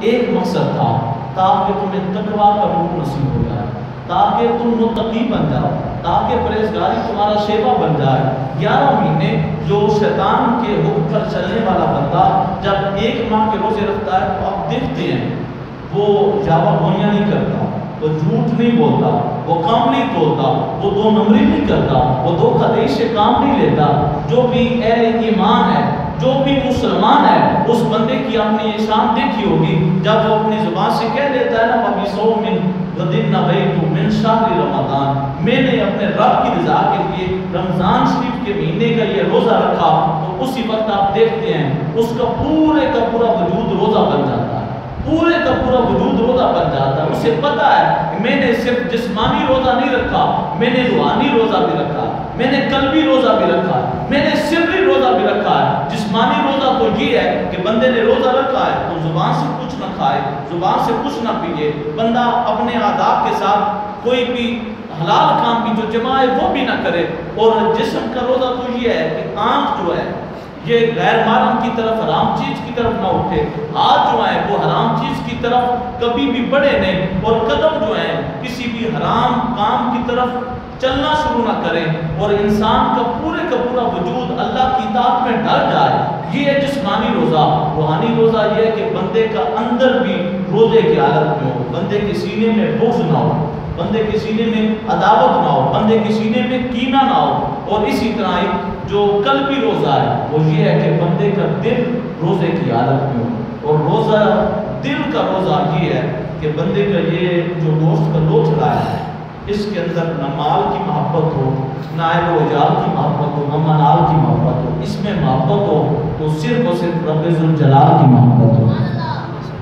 ایک مقصد تھا، تاکہ تمہیں تقویٰ کا نور نصیب ہو جائے، تاکہ تم متقی بن جاؤ، تاکہ پرہیزگاری تمہارا شیوا بن جائے۔ 11 مہینے جو شیطان کے حکم پر چلنے والا بندہ جب 1 ماہ کے روزے رکھتا ہے تو آپ دیکھتے ہیں وہ جاوا گوئیاں نہیں کرتا، وہ جھوٹ نہیں بولتا، وہ کام نہیں تولتا، وہ 2 نمبری نہیں کرتا، وہ دھوکہ دہی سے کام نہیں لیتا۔ جو بھی اہل ایمان ہے، جو بھی مسلمان ہے، اس بندے کی آپ نے یہ شان دیکھی ہوگی جب وہ اپنی زبان سے کہہ دیتا ہے نا وَبِصَوْمٍ غَدٍ نَوَيْتُ مِنْ شَهْرِ رَمَضَانَ، میں نے اپنے رب کی رضا کے لیے رمضان شریف کے مہینے کا یہ روزہ رکھا، تو اسی وقت آپ دیکھتے ہیں اس کا پورے کا پورا وجود روزہ بن جاتا ہے، پورے کا پورا وجود روزہ بن جاتا ہے۔ اسے پتا ہے کہ میں نے صرف جسمانی روزہ نہیں رکھا، میں نے روحانی روزہ بھی رکھا، میں نے قلبی روزہ بھی رکھا، میں نے سری روزہ بھی رکھا ہے۔ جسمانی روزہ تو یہ ہے کہ بندے نے روزہ رکھا ہے تو زبان سے کچھ نہ کھائے، زبان سے کچھ نہ پیے، بندہ اپنے آداب کے ساتھ کوئی بھی حلال کام بھی جو جمائے وہ بھی نہ کرے۔ اور جسم کا روزہ تو یہ ہے کہ آنکھ جو ہے یہ غیر محرم کی طرف حرام چیز کی طرف نہ اٹھے، ہاتھ جو ہے وہ حرام چیز کی طرف کبھی بھی بڑھے نہیں، اور قدم جو ہے کسی بھی حرام کام کی طرف چلنا شروع نہ کریں، اور انسان کا پورا وجود اللہ کی اطاعت میں ڈال جائے۔ یہ ہے جسمانی روزہ۔ روحانی روزہ یہ ہے کہ بندے کا اندر بھی روزے کی حالت میں ہو، بندے کے سینے میں بغض نہ ہو، بندے کے سینے میں عداوت نہ ہو، بندے کے سینے میں کینہ نہ ہو۔ اور اسی طرح جو قلبی روزہ ہے وہ یہ ہے کہ بندے کا دل روزے کی حالت میں ہو، اور روزہ دل کا روزہ یہ ہے کہ بندے کا یہ جو گوشت کا لوتھڑا ہے اس کے اندر نہ مال کی محبت ہو، نہ اہل و عیال کی محبت ہو، نہ منال کی محبت ہو، اس میں محبت ہو تو صرف اور صرف رب ذوالجلال کی محبت ہو،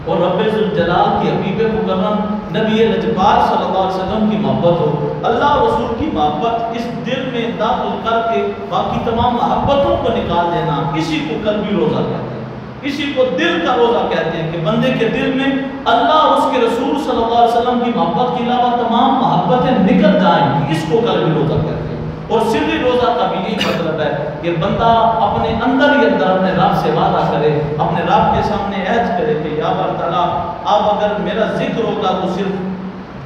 اور رب ذوالجلال کی حبیب مکرم نبی لجپال صلی اللہ علیہ وسلم کی محبت ہو۔ اللہ رسول کی محبت اس دل میں داخل کر کے باقی تمام محبتوں کو نکال دینا، اسی کو قلبی روزہ کہتے ہیں، اسی کو دل کا روزہ کہتے ہیں، کہ بندے کے دل میں اللہ اور اس کے رسول صلی اللہ علیہ وسلم کی محبت کے علاوہ تمام محبتیں نکل جائیں گی، اس کو قلبی روزہ کہتے ہیں۔ اور سری روزہ کا بھی یہی مطلب ہے کہ بندہ اپنے اندر ہی اندر اپنے رب سے وعدہ کرے، اپنے رب کے سامنے عہد کرے کہ یا اللہ تعالیٰ اب اگر میرا ذکر ہوگا تو صرف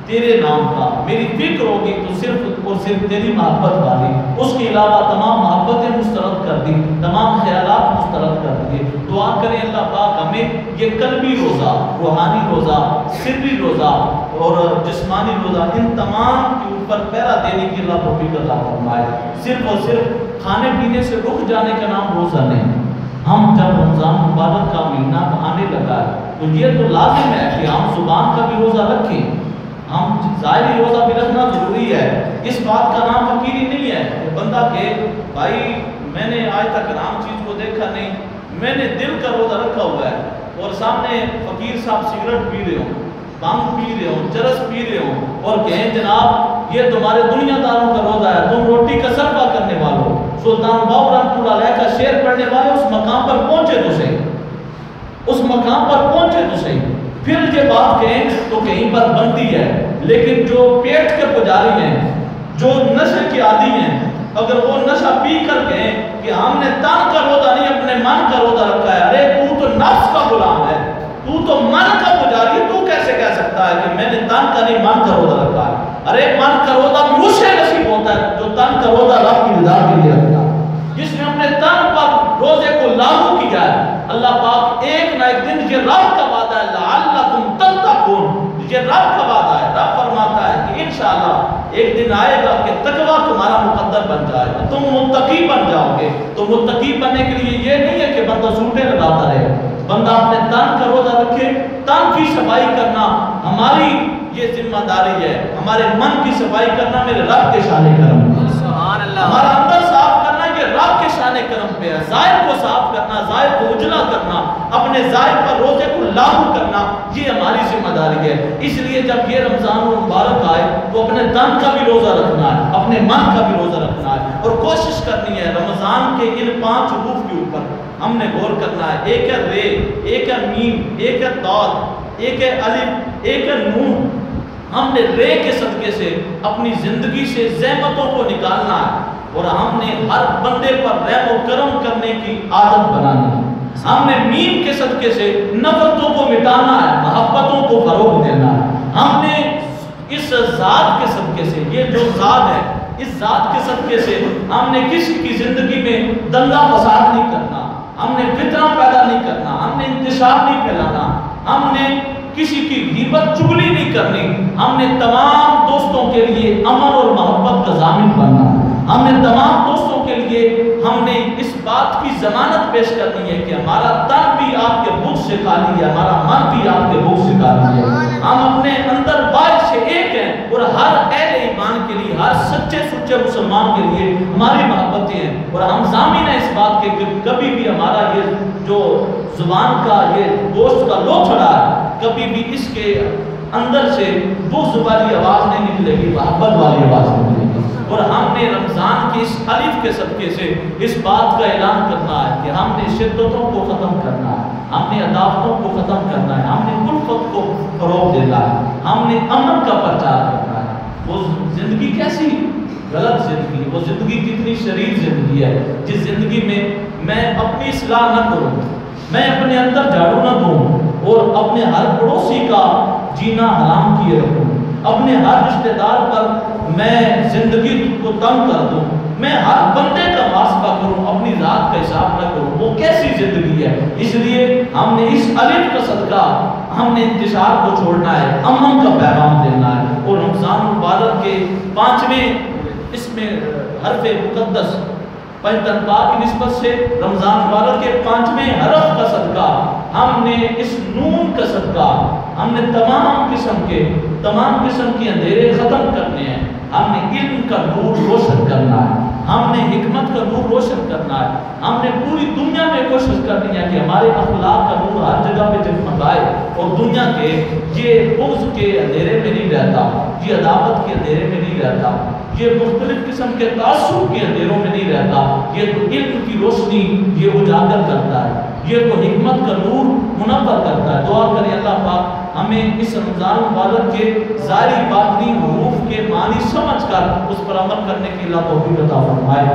تیرے نام کا، میری فکر ہوگی تو صرف اور صرف تیری محبت والی، اس کے علاوہ تمام محبتیں مسترد کر دی، تمام خیالات مسترد کر دیے۔ دعا کریں اللہ پاک ہمیں یہ قلبی روزہ، روحانی روزہ، سری روزہ اور جسمانی روزہ، ان تمام کے اوپر پہرا دینے کی اللہ توفیق عطا فرمائے۔ صرف اور صرف کھانے پینے سے رک جانے کا نام روزہ نہیں۔ ہم جب رمضان مبارک کا مہینہ آنے لگا ہے تو یہ تو لازم ہے کہ ہم زبان کا بھی روزہ رکھیں، ہم ظاہری روزہ بھی رکھنا ضروری ہے۔ اس بات کا نام فقیری نہیں ہے کہ بندہ کہ بھائی میں نے آج تک حرام چیز کو دیکھا نہیں، میں نے دل کا روزہ رکھا ہوا ہے، اور سامنے فقیر صاحب سگریٹ پی رہے ہوں، بانگ پی رہے ہوں، چرس پی رہے ہوں، اور کہیں جناب یہ تمہارے دنیا داروں کا روزہ ہے، تم روٹی کا صرفہ کرنے والوں، سلطان باہو رحمۃ اللہ علیہ کا شعر پڑھنے والے اس مقام پر پہنچے تو صحیح، اس مقام پر پہنچے تو صحیح۔ پھر یہ بات کہیں تو کہیں پر بنتی ہے، لیکن جو پیٹ کے پجاری ہیں، جو نشے کے عادی ہیں، اگر وہ نشہ پی کر کہیں کہ ہم نے تن کا روزہ نہیں اپنے من کا روزہ رکھا ہے، ارے تو تو نفس کا غلام ہے، تو تو من کا پجاری، تو کیسے کہہ سکتا ہے کہ میں نے تن کا نہیں من کا روزہ رکھا ہے؟ ارے من کا روزہ بھی اسے نصیب ہوتا ہے جو تن کا روزہ رب کی رضا کے لیے رکھتا ہے، جس نے اپنے تن پر روزے کو لاگو کیا ہے۔ اللہ پاک ایک نہ ایک دن، یہ رب کا وعدہ ہے، لعلکم تتقون، یہ رب کا وعدہ ہے۔ رب فرماتا ہے کہ انشاءاللہ ایک دن آئے گا کہ تقویٰ تمہارا مقدر بن جائے گا، تم متقی بن جاؤ گے۔ تو متقی بننے کے لیے یہ نہیں ہے کہ بندہ سوٹے لگاتا رہے، بندہ اپنے تن کا روزہ رکھے، تن کی صفائی کرنا ہماری یہ ذمہ داری ہے، ہمارے من کی صفائی کرنا میرے رب کے شان کرم ہے، سبحان اللہ، ہمارا اندر صاف کرنا یہ رب کے شان کرم پہ ہے، ظاہر کو صاف کرنا، ظاہر کو اجلا کرنا، اپنے ظاہر پر روزے کو لاگو کرنا، یہ ہماری ذمہ داری ہے۔ اس لیے جب یہ رمضان مبارک آئے تو اپنے تن کا بھی روزہ رکھنا ہے، اپنے من کا بھی روزہ رکھنا ہے، اور کوشش کرنی ہے رمضان کے ان 5 حروف کے اوپر ہم نے غور کرنا ہے۔ ایک ہے رے، ایک ہے میم، ایک ہے طاء، ایک ہے الف، ایک ہے نون۔ ہم نے رے کے صدقے سے اپنی زندگی سے زحمتوں کو نکالنا ہے، اور ہم نے ہر بندے پر رحم و کرم کرنے کی عادت بنانی ہے۔ ہم نے میم کے صدقے سے نفرتوں کو مٹانا ہے، یہ جو ذات ہے، اس ذات کے صدقے سے ہم نے کسی کی زندگی میں دنگا فساد نہیں کرنا، ہم نے فتنہ پیدا نہیں کرنا، ہم نے انتشار نہیں پھیلانا، ہم نے کسی کی غیبت چغلی نہیں کرنی، ہم نے تمام دوستوں کے لیے امن اور محبت کا ضامن بننا، ہم نے تمام دوستوں کے لیے ہم نے اس بات کی ضمانت پیش کرنی ہے کہ ہمارا تن بھی آپ کے بغض سے خالی ہے، ہمارا من بھی آپ کے بغض سے خالی ہے، ہم اپنے اندر باعث سے ایک ہیں، اور ہر اہل ایمان کے لیے، ہر سچے سچے مسلمان کے لیے ہماری محبتیں ہیں، اور ہم ضامن ہیں اس بات کے کہ کبھی بھی ہمارا یہ جو زبان کا یہ گوشت کا لوتھڑا ہے، کبھی بھی اس کے اندر سے بغض والی آواز نہیں نکلے گی، محبت والی آواز نکلے گی۔ اور ہم نے رمضان کے اس الف کے صدقے سے اس بات کا اعلان کرنا ہے کہ ہم نے شدتوں کو ختم کرنا ہے، ہم نے عداوتوں کو ختم کرنا ہے، ہم نے الفت کو فروغ دینا ہے، ہم نے امن کا پرچار کرنا ہے۔ وہ زندگی کیسی غلط زندگی، وہ زندگی کتنی شریر زندگی ہے جس زندگی میں اپنی اصلاح نہ کروں، میں اپنے اندر جھاڑو نہ دوں، اور اپنے ہر پڑوسی کا جینا حرام کیے رکھوں، اپنے ہر رشتہ دار پر میں زندگی کو تنگ کر دوں، میں ہر بندے کا محاسبہ کروں، اپنی ذات کا حساب نہ کروں، وہ کیسی زندگی ہے؟ اس لیے ہم نے اس الف کا صدقہ ہم نے انتشار کو چھوڑنا ہے، امن کا پیغام دینا ہے، اور رمضان مبارک کے 5ویں اس میں حرف مقدس پنجتنپا کی نسبت سے رمضان مبارک کے 5ویں حرف کا صدقہ ہم نے اس نون کا صدقہ ہم نے تمام قسم کے اندھیرے ختم کرنے ہیں، ہم نے علم کا نور روشن کرنا ہے، ہم نے حکمت کا نور روشن کرنا ہے، ہم نے پوری دنیا میں کوشش کرنی ہے کہ ہمارے اخلاق کا نور ہر جگہ پہ جگمگائے، اور دنیا کے یہ بغض کے اندھیرے میں نہیں رہتا، یہ عداوت کے اندھیرے میں نہیں رہتا، یہ مختلف قسم کے تعصب کے اندھیروں میں نہیں رہتا، یہ تو علم کی روشنی یہ اجاگر کرتا ہے، یہ تو حکمت کا نور منور کرتا ہے۔ دعا کریں اللہ پاک ہمیں اس رمضان مبارک کے ظاہری باطنی حروف کے معنی سمجھ کر اس پر عمل کرنے کی اللہ توفیق عطا فرمائے۔